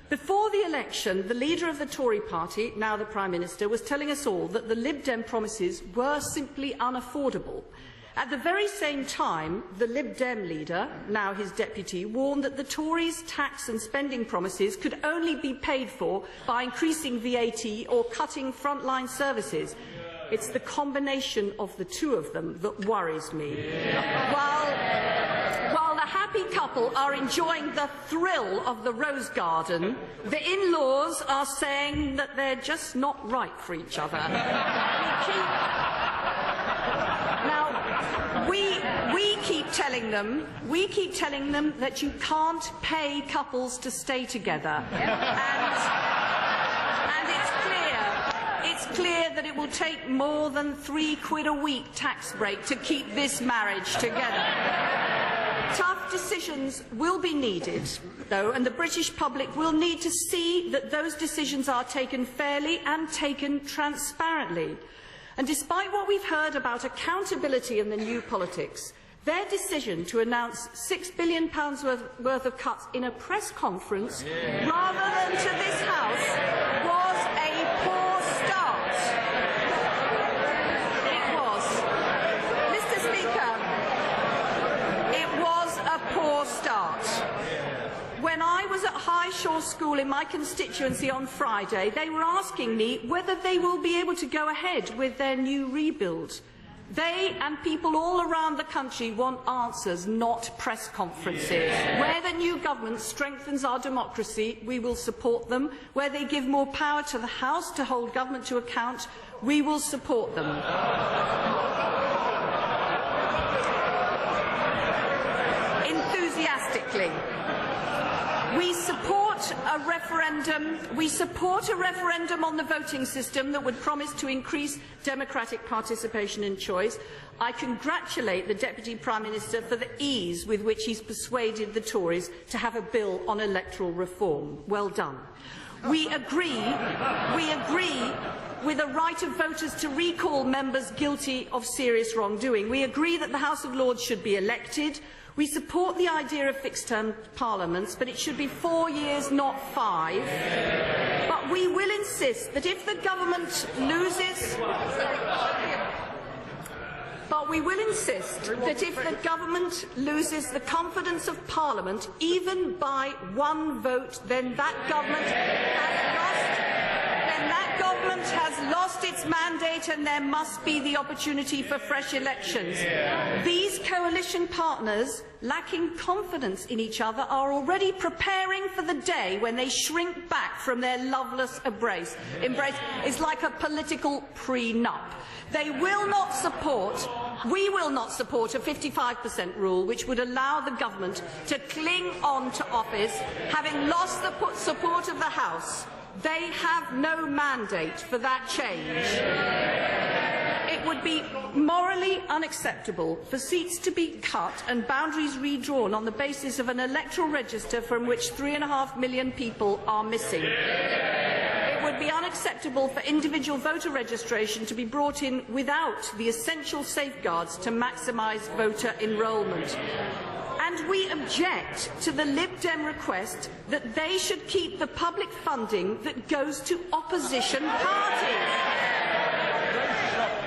Before the election, the leader of the Tory party, now the Prime Minister, was telling us all that the Lib Dem promises were simply unaffordable. At the very same time, the Lib Dem leader, now his deputy, warned that the Tories' tax and spending promises could only be paid for by increasing VAT or cutting frontline services. It's the combination of the two of them that worries me. While the happy couple are enjoying the thrill of the rose garden, the in-laws are saying that they're just not right for each other. We keep telling them that you can't pay couples to stay together. And it's clear that it will take more than £3 a week tax break to keep this marriage together. Tough decisions will be needed, though, and the British public will need to see that those decisions are taken fairly and taken transparently. And despite what we've heard about accountability in the new politics, their decision to announce £6 billion worth of cuts in a press conference rather than to this House was a poor start. It was. Mr. Speaker, it was a poor start. When I was at Highshore School in my constituency on Friday, they were asking me whether they will be able to go ahead with their new rebuild. They and people all around the country want answers, not press conferences. Where the new government strengthens our democracy, we will support them. Where they give more power to the House to hold government to account, we will support them. Enthusiastically. We support a referendum on the voting system that would promise to increase democratic participation and choice. I congratulate the Deputy Prime Minister for the ease with which he's persuaded the Tories to have a bill on electoral reform. Well done. We agree with the right of voters to recall members guilty of serious wrongdoing. We agree that the House of Lords should be elected. We support the idea of fixed-term parliaments, but it should be 4 years, not 5. But we will insist that if the government loses... the confidence of Parliament, even by one vote, then that government has lost its mandate and there must be the opportunity for fresh elections. These coalition partners, lacking confidence in each other, are already preparing for the day when they shrink back from their loveless embrace. It's like a political prenup. We will not support a 55% rule which would allow the government to cling on to office, having lost the support of the House. They have no mandate for that change. It would be morally unacceptable for seats to be cut and boundaries redrawn on the basis of an electoral register from which 3.5 million people are missing. It would be unacceptable for individual voter registration to be brought in without the essential safeguards to maximise voter enrolment. And we object to the Lib Dem request that they should keep the public funding that goes to opposition parties.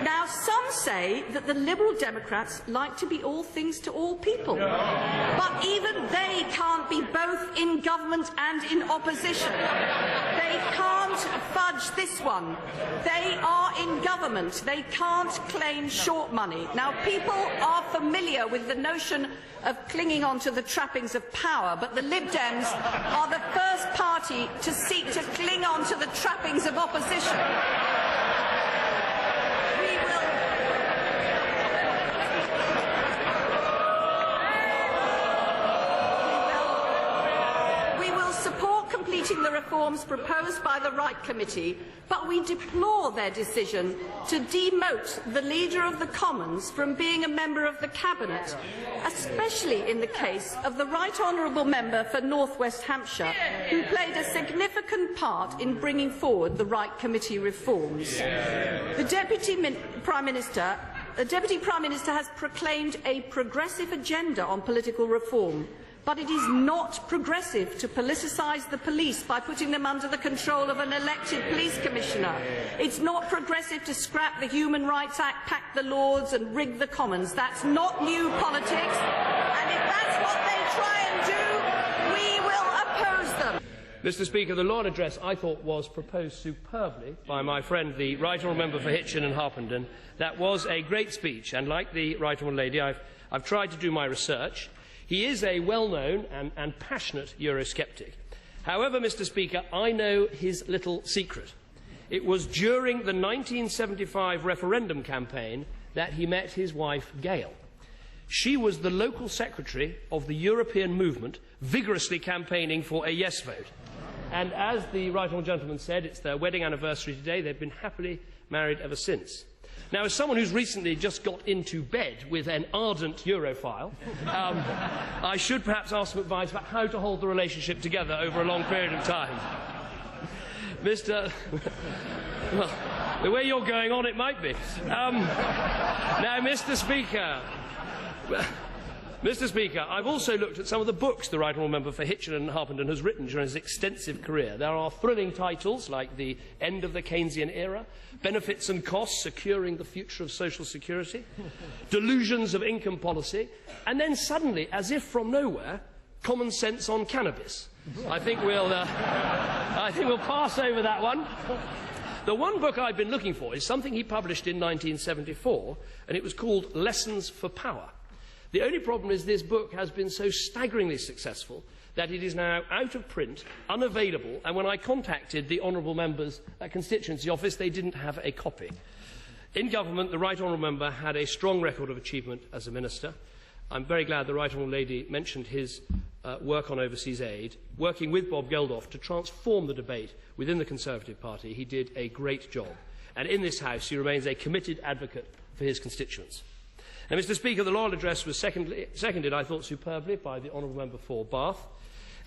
Now, some say that the Liberal Democrats like to be all things to all people. But even they can't be both in government and in opposition. They can't fudge this one. They are in government. They can't claim short money. Now, people are familiar with the notion of clinging on to the trappings of power, but the Lib Dems are the first party to seek to cling on to the trappings of opposition. Completing the reforms proposed by the Right Committee, but we deplore their decision to demote the Leader of the Commons from being a member of the Cabinet, especially in the case of the Right Honourable Member for North West Hampshire, who played a significant part in bringing forward the Right Committee reforms. The Deputy Prime Minister has proclaimed a progressive agenda on political reform, But it is not progressive to politicise the police by putting them under the control of an elected police commissioner. It's not progressive to scrap the Human Rights Act, pack the Lords and rig the Commons. That's not new politics, and if that's what they try and do, we will oppose them. Mr. Speaker, the Lord address, I thought, was proposed superbly by my friend, the Right Honourable Member for Hitchin and Harpenden. That was a great speech, and like the Right Honourable Lady, I've tried to do my research. He is a well-known and passionate Eurosceptic. However, Mr. Speaker, I know his little secret. It was during the 1975 referendum campaign that he met his wife, Gail. She was the local secretary of the European movement, vigorously campaigning for a yes vote. And as the right honourable gentleman said, it's their wedding anniversary today. They've been happily married ever since. Now, as someone who's recently just got into bed with an ardent Europhile, I should perhaps ask some advice about how to hold the relationship together over a long period of time. Well, the way you're going on, it might be. Now, Mr. Speaker, I've also looked at some of the books the Right Honourable Member for Hitchin and Harpenden has written during his extensive career. There are thrilling titles like The End of the Keynesian Era, Benefits and Costs, Securing the Future of Social Security, Delusions of Income Policy, and then suddenly, as if from nowhere, Common Sense on Cannabis. I think we'll pass over that one. The one book I've been looking for is something he published in 1974, and it was called Lessons for Power. The only problem is this book has been so staggeringly successful that it is now out of print, unavailable, and when I contacted the honourable member's constituency office, they didn't have a copy. In government, the Right Honourable Member had a strong record of achievement as a minister. I'm very glad the Right Honourable Lady mentioned his work on overseas aid. Working with Bob Geldof to transform the debate within the Conservative Party, he did a great job. And in this House, he remains a committed advocate for his constituents. Now, Mr. Speaker, the Loyal Address was seconded, I thought, superbly by the Honourable Member for Bath.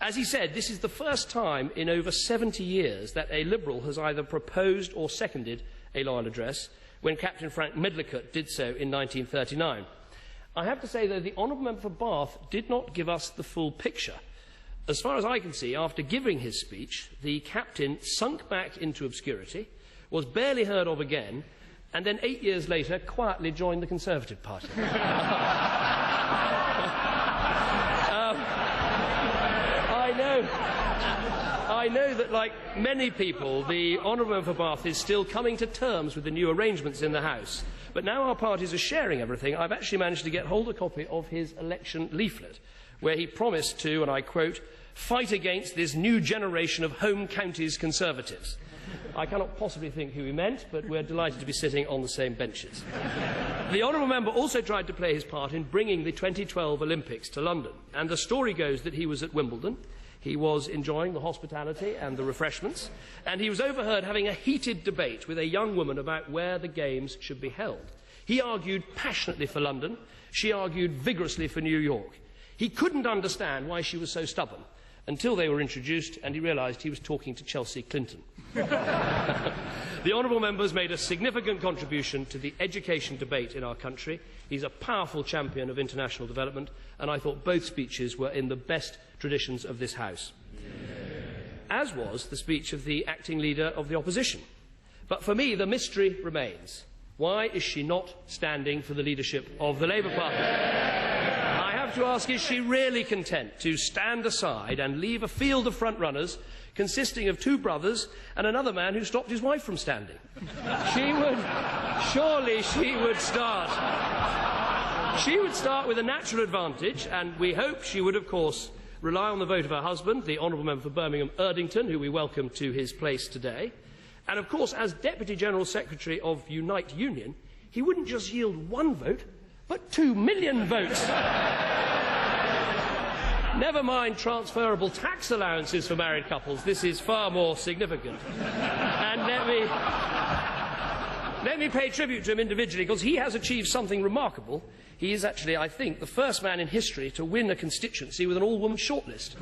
As he said, this is the first time in over 70 years that a Liberal has either proposed or seconded a Loyal Address, when Captain Frank Medlicott did so in 1939. I have to say, though, the Honourable Member for Bath did not give us the full picture. As far as I can see, after giving his speech, the captain sunk back into obscurity, was barely heard of again, and then 8 years later quietly joined the Conservative Party. I know that, like many people, the Honourable Member for Bath is still coming to terms with the new arrangements in the House. But now our parties are sharing everything. I've actually managed to get hold of a copy of his election leaflet, where he promised to, and I quote, fight against this new generation of home counties Conservatives. I cannot possibly think who he meant, but we're delighted to be sitting on the same benches. The Honourable Member also tried to play his part in bringing the 2012 Olympics to London, and the story goes that he was at Wimbledon. He was enjoying the hospitality and the refreshments, and he was overheard having a heated debate with a young woman about where the Games should be held. He argued passionately for London. She argued vigorously for New York. He couldn't understand why she was so stubborn, until they were introduced and he realised he was talking to Chelsea Clinton. The Honourable Member's made a significant contribution to the education debate in our country. He's a powerful champion of international development, and I thought both speeches were in the best traditions of this House. As was the speech of the acting leader of the opposition. But for me, the mystery remains. Why is she not standing for the leadership of the Labour Party? I have to ask, is she really content to stand aside and leave a field of front-runners consisting of two brothers and another man who stopped his wife from standing? Surely she would start. She would start with a natural advantage, and we hope she would, of course, rely on the vote of her husband, the Honourable Member for Birmingham Erdington, who we welcome to his place today. And, of course, as Deputy General Secretary of Unite Union, he wouldn't just yield one vote, but 2 million votes. Never mind transferable tax allowances for married couples. This is far more significant. And let me pay tribute to him individually, because he has achieved something remarkable. He is actually, I think, the first man in history to win a constituency with an all-woman shortlist.